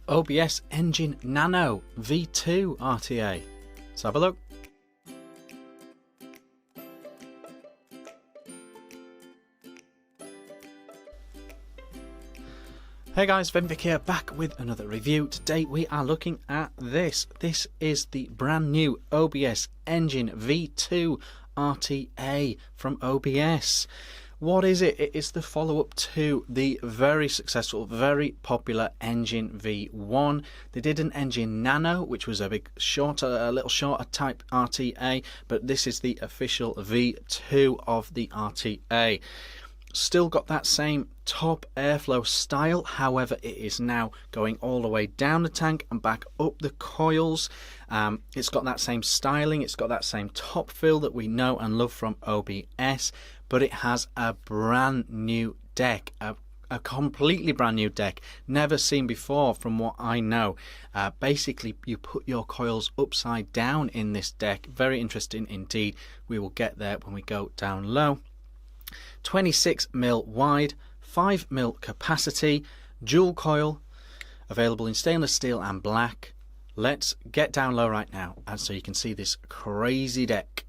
OBS Engine Nano V2 RTA. Let's have a look. Hey guys, Vick here, back with another review. Today we are looking at this. This is the brand new OBS Engine V2 RTA from OBS. What is it? It is the follow-up to the very successful, very popular Engine V1. They did an Engine Nano, which was a little shorter type RTA, but this is the official V2 of the RTA. Still got that same top airflow style, however it is now going all the way down the tank and back up the coils. It's got that same styling, it's got that same top fill that we know and love from OBS, but it has a brand new deck, a completely brand new deck, never seen before from what I know. Basically you put your coils upside down in this deck. Very interesting indeed. We will get there when we go down low. 26mm wide, 5mm capacity, dual coil, available in stainless steel and black. Let's get down low right now, and so you can see this crazy deck.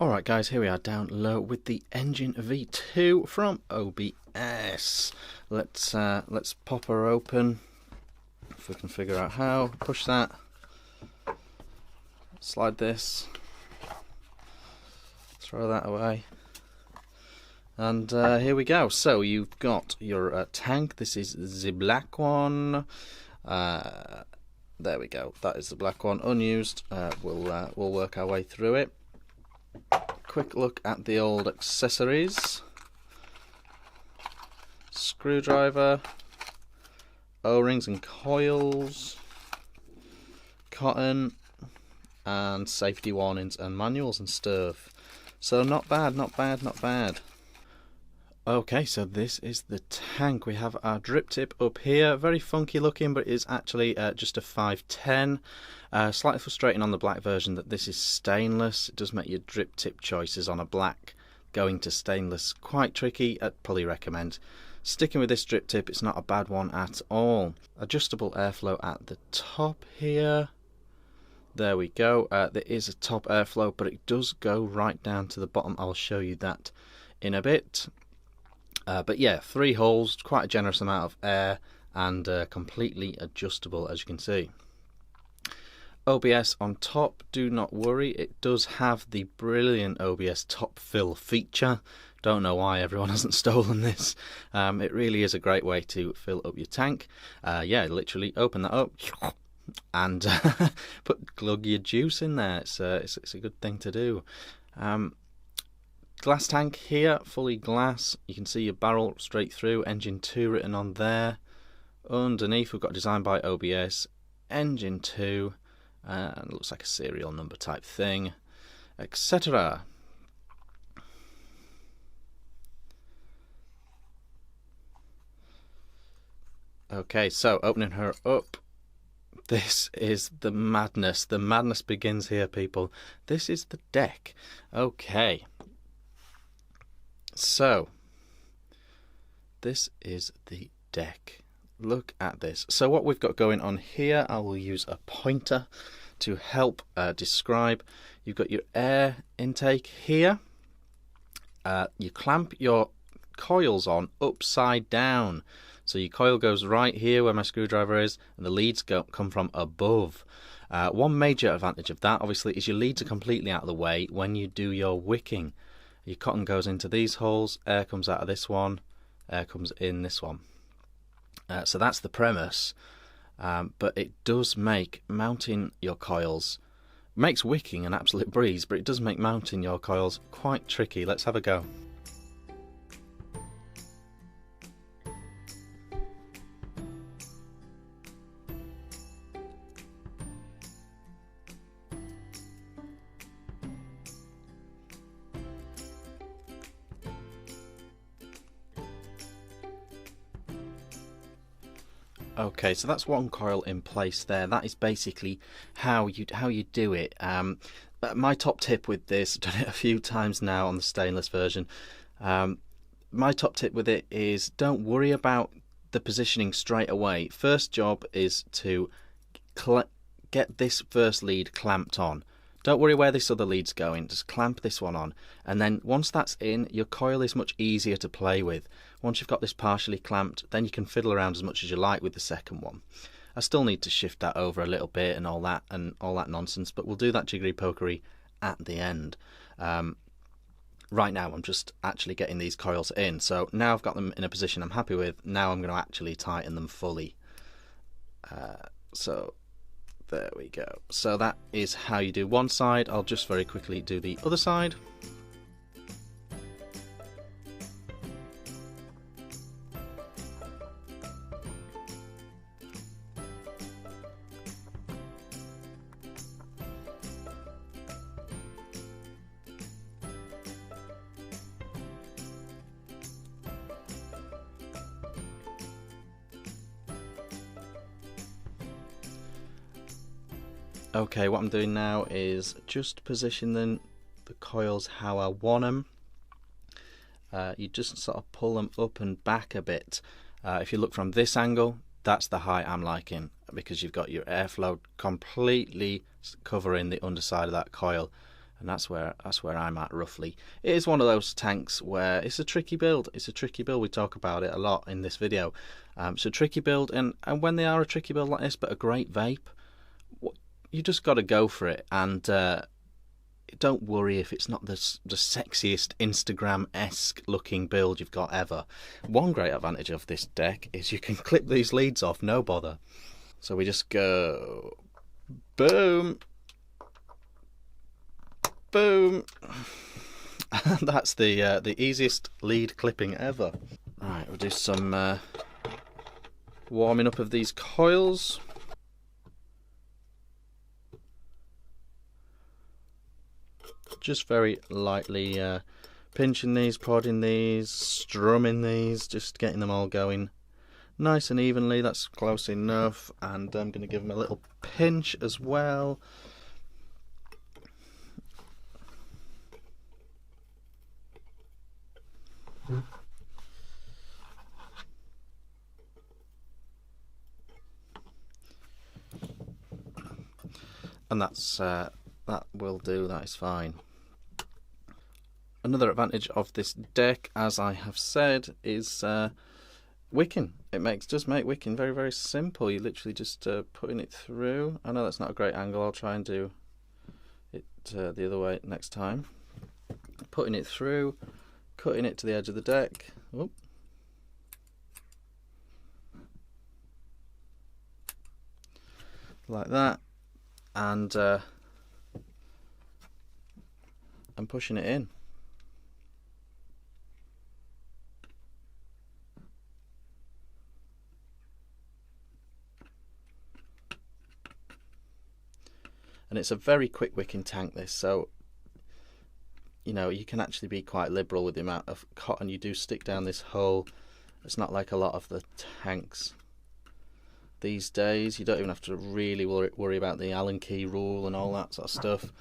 Alright guys, here we are down low with the Engine V2 from OBS. Let's pop her open. If we can figure out how, push that, slide this, throw that away, and here we go. So you've got your tank. This is the black one. There we go. That is the black one, unused. We'll work our way through it. Quick look at the old accessories. Screwdriver, O-rings and coils, cotton, and safety warnings and manuals and stuff. So not bad, not bad, not bad. Okay, so this is the tank. We have our drip tip up here. Very funky looking, but it is actually just a 510. Slightly frustrating on the black version that this is stainless. It does make your drip tip choices on a black going to stainless quite tricky. I'd probably recommend sticking with this drip tip. It's not a bad one at all. Adjustable airflow at the top here. There we go. There is a top airflow, but it does go right down to the bottom. I'll show you that in a bit. But yeah, 3 holes, quite a generous amount of air, and completely adjustable, as you can see. OBS on top, do not worry, it does have the brilliant OBS top fill feature. Don't know why everyone hasn't stolen this. It really is a great way to fill up your tank. Yeah, literally open that up and glug your juice in there. It's a good thing to do. Glass tank here, fully glass. You can see your barrel straight through, Engine 2 written on there. Underneath we've got designed by OBS, Engine 2, and it looks like a serial number type thing, etc. Okay, so opening her up, this is the madness. The madness begins here, people. This is the deck. Okay, so this is the deck. Look at this. So what we've got going on here, I will use a pointer to help describe. You've got your air intake here. You clamp your coils on upside down. So your coil goes right here where my screwdriver is, and the leads come from above. One major advantage of that, obviously, is your leads are completely out of the way when you do your wicking. Your cotton goes into these holes, air comes out of this one, air comes in this one. So that's the premise, but it does make mounting your coils, makes wicking an absolute breeze, but it does make mounting your coils quite tricky. Let's have a go. Okay, so that's one coil in place there. That is basically how you do it. My top tip with this, I've done it a few times now on the stainless version. My top tip with it is don't worry about the positioning straight away. First job is to get this first lead clamped on. Don't worry where this other lead's going, just clamp this one on, and then once that's in, your coil is much easier to play with. Once you've got this partially clamped, then you can fiddle around as much as you like with the second one. I still need to shift that over a little bit and all that nonsense, but we'll do that jiggery-pokery at the end. Right now I'm just actually getting these coils in, so now I've got them in a position I'm happy with. Now I'm going to actually tighten them fully. So there we go. So that is how you do one side. I'll just very quickly do the other side. Okay, what I'm doing now is just positioning the coils how I want them. You just sort of pull them up and back a bit. If you look from this angle, that's the height I'm liking, because you've got your airflow completely covering the underside of that coil, and that's where I'm at roughly. It is one of those tanks where it's a tricky build. It's a tricky build. We talk about it a lot in this video. It's a tricky build, and when they are a tricky build like this, but a great vape, you just got to go for it, and don't worry if it's not the sexiest Instagram-esque looking build you've got ever. One great advantage of this deck is you can clip these leads off, no bother. So we just go boom, boom. That's the easiest lead clipping ever. Right, we'll do some warming up of these coils. Just very lightly pinching these, prodding these, strumming these, just getting them all going nice and evenly. That's close enough, and I'm going to give them a little pinch as well. And that's that will do. That is fine. Another advantage of this deck, as I have said, is wicking. It does make wicking very, very simple. You literally just putting it through. I know that's not a great angle. I'll try and do it the other way next time. Putting it through, cutting it to the edge of the deck. Oop. Like that, and I'm pushing it in. And it's a very quick wicking tank, this, so you know you can actually be quite liberal with the amount of cotton you do stick down this hole. It's not like a lot of the tanks these days. You don't even have to really worry about the Allen key rule and all that sort of stuff.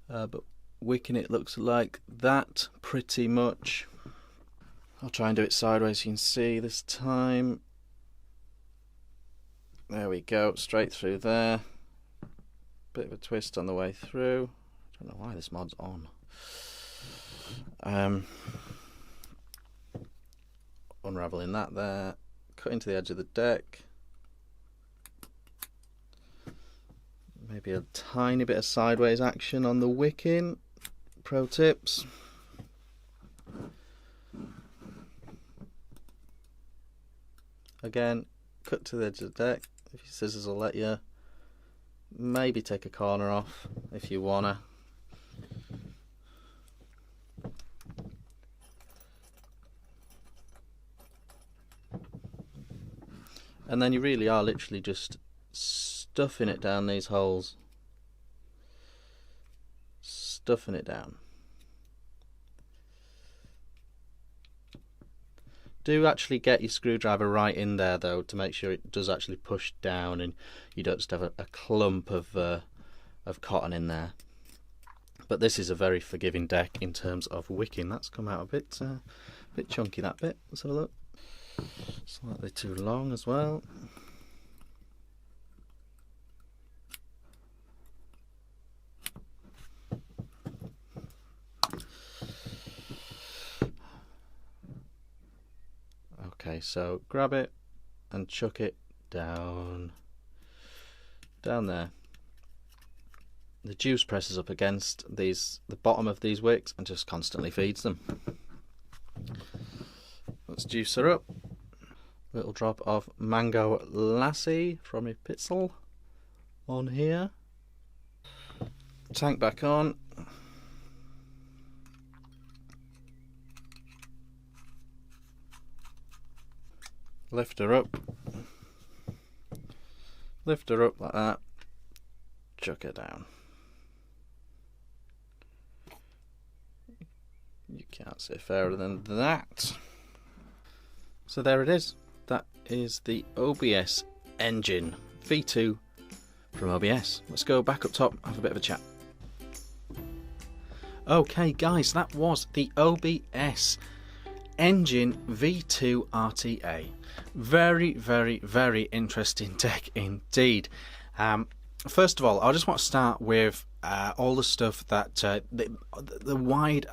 But wicking it looks like that pretty much. I'll try and do it sideways so you can see this time. There we go, straight through there. Bit of a twist on the way through. I don't know why this mod's on. Unraveling that there, cutting to the edge of the deck. Maybe a tiny bit of sideways action on the wicking. Pro tips. Again, cut to the edge of the deck. If your scissors will let you. Maybe take a corner off if you wanna. And then you really are literally just stuffing it down these holes. Stuffing it down. Do actually get your screwdriver right in there though, to make sure it does actually push down and you don't just have a clump of cotton in there. But this is a very forgiving deck in terms of wicking. That's come out a bit chunky, that bit. Let's have a look. Slightly too long as well. Okay, so grab it and chuck it down there. The juice presses up against the bottom of these wicks and just constantly feeds them. Let's juice her up. Little drop of Mango Lassie from my Pitzel on here. Tank back on. Lift her up. Lift her up like that. Chuck her down. You can't say fairer than that. So there it is. That is the OBS engine V2 from OBS. Let's go back up top, have a bit of a chat. Okay guys, that was the OBS engine V2 RTA. Very, very, very interesting deck indeed. First of all, I just want to start with all the stuff that the wide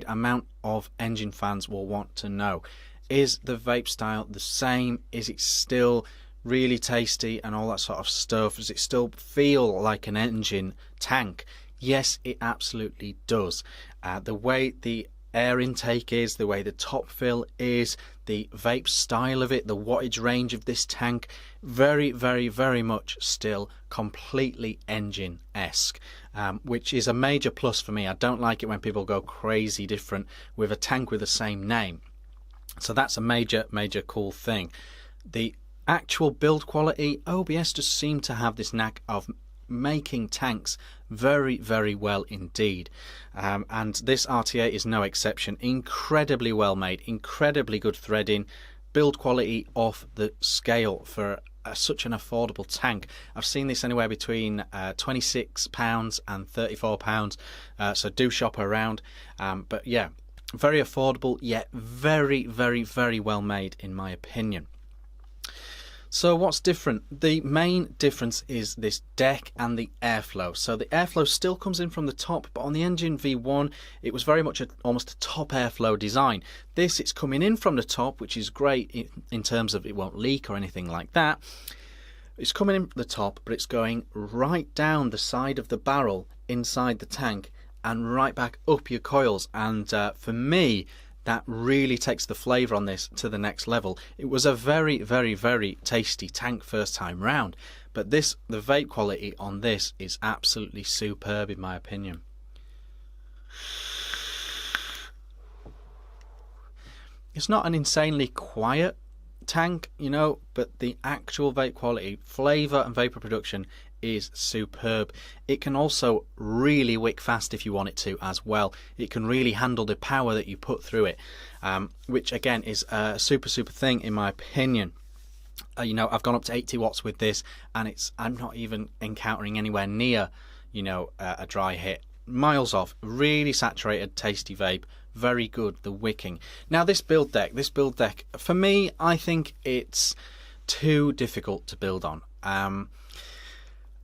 amount of engine fans will want to know. Is the vape style the same? Is it still really tasty and all that sort of stuff? Does it still feel like an engine tank? Yes, it absolutely does. The way the air intake is, the way the top fill is, the vape style of it, the wattage range of this tank, very, very, very much still completely engine-esque, which is a major plus for me. I don't like it when people go crazy different with a tank with the same name. So that's a major, major cool thing. The actual build quality, OBS just seem to have this knack of making tanks very, very well indeed, and this RTA is no exception. Incredibly well made, incredibly good threading, build quality off the scale for such an affordable tank. I've seen this anywhere between £26 and £34, so do shop around. But yeah, very affordable, yet very, very, very well made in my opinion. So what's different? The main difference is this deck and the airflow. So the airflow still comes in from the top, but on the engine V1 it was very much almost a top airflow design. This, it's coming in from the top, which is great in terms of it won't leak or anything like that. It's coming in the top, but it's going right down the side of the barrel inside the tank and right back up your coils, and for me that really takes the flavour on this to the next level. It was a very, very, very tasty tank first time round, but the vape quality on this is absolutely superb in my opinion. It's not an insanely quiet tank, you know, but the actual vape quality, flavour and vapour production is superb. It can also really wick fast if you want it to as well. It can really handle the power that you put through it, which again is a super thing in my opinion. You know, I've gone up to 80 watts with this, and I'm not even encountering anywhere near, you know, a dry hit. Miles off. Really saturated, tasty vape. Very good. The wicking. Now this build deck for me, I think it's too difficult to build on.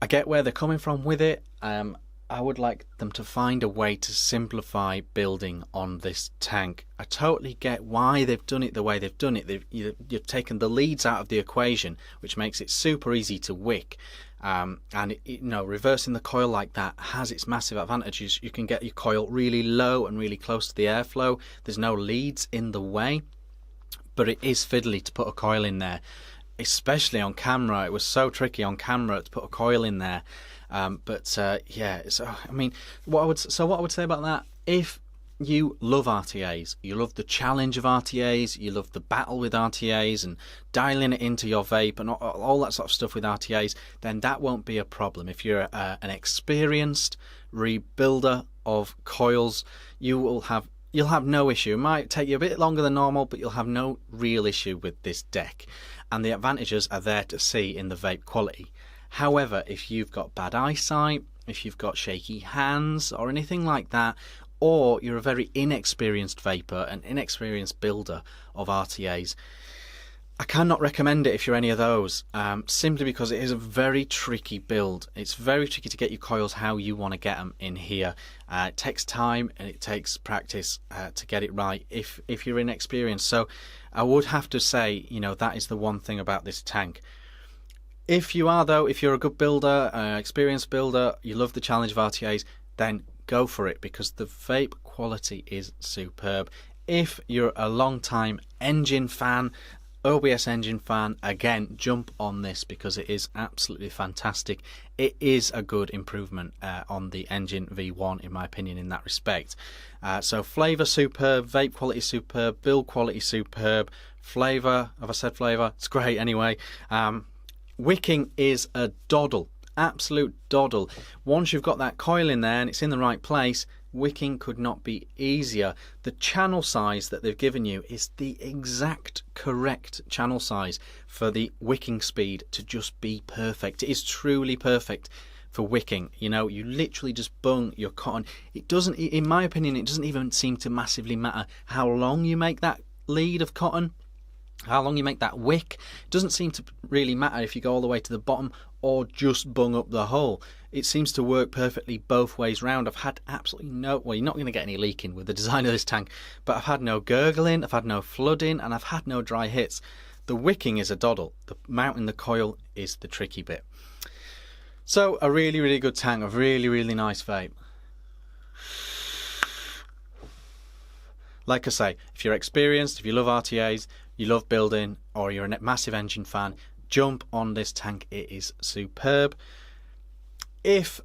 I get where they're coming from with it. I would like them to find a way to simplify building on this tank. I totally get why they've done it the way they've done it. You've taken the leads out of the equation, which makes it super easy to wick. And you know, reversing the coil like that has its massive advantages. You can get your coil really low and really close to the airflow. There's no leads in the way, but it is fiddly to put a coil in there. Especially on camera, it was so tricky on camera to put a coil in there. Yeah, so I mean, what I would say about that, if you love RTAs, you love the challenge of RTAs, you love the battle with RTAs and dialing it into your vape and all that sort of stuff with RTAs, then that won't be a problem. If you're an experienced rebuilder of coils, you will have you'll have no issue. It might take you a bit longer than normal, but you'll have no real issue with this deck. And the advantages are there to see in the vape quality. However, if you've got bad eyesight, if you've got shaky hands or anything like that, or you're a very inexperienced vaper, an inexperienced builder of RTAs, I cannot recommend it if you're any of those, simply because it is a very tricky build. It's very tricky to get your coils how you want to get them in here. It takes time and it takes practice to get it right if you're inexperienced. So I would have to say, you know, that is the one thing about this tank. If you are, though, if you're a good builder, experienced builder, you love the challenge of RTAs, then go for it, because the vape quality is superb. If you're a long time engine fan, OBS engine fan, again, jump on this because it is absolutely fantastic. It is a good improvement on the engine V1 in my opinion in that respect. So flavour superb, vape quality superb, build quality superb, flavour, have I said flavour? It's great anyway. Wicking is a doddle, absolute doddle. Once you've got that coil in there and it's in the right place, wicking could not be easier. The channel size that they've given you is the exact correct channel size for the wicking speed to just be perfect. It is truly perfect for wicking. You know, you literally just bung your cotton. It doesn't, in my opinion, it doesn't even seem to massively matter how long you make that lead of cotton, how long you make that wick. It doesn't seem to really matter if you go all the way to the bottom or just bung up the hole. It seems to work perfectly both ways round. I've had absolutely no, well, you're not going to get any leaking with the design of this tank, but I've had no gurgling, I've had no flooding, and I've had no dry hits. The wicking is a doddle. The mounting the coil is the tricky bit. So a really, really good tank, a really, really nice vape. Like I say, if you're experienced, if you love RTAs, you love building, or you're a massive engine fan, jump on this tank. It is superb. If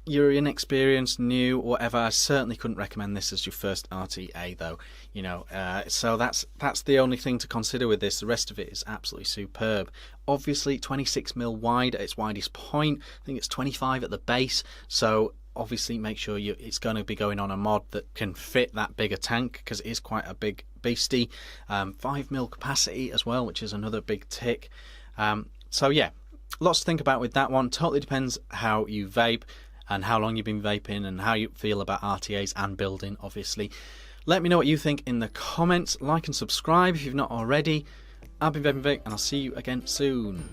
you're inexperienced, new, or whatever, I certainly couldn't recommend this as your first RTA though. You know, so that's the only thing to consider with this. The rest of it is absolutely superb. Obviously 26mm wide at its widest point. I think it's 25 at the base, so obviously make sure it's going to be going on a mod that can fit that bigger tank, because it is quite a big beastie. 5mm capacity as well, which is another big tick. So yeah, lots to think about with that one. Totally depends how you vape and how long you've been vaping and how you feel about RTAs and building, obviously. Let me know what you think in the comments. Like and subscribe if you've not already. I've been Vick, and I'll see you again soon.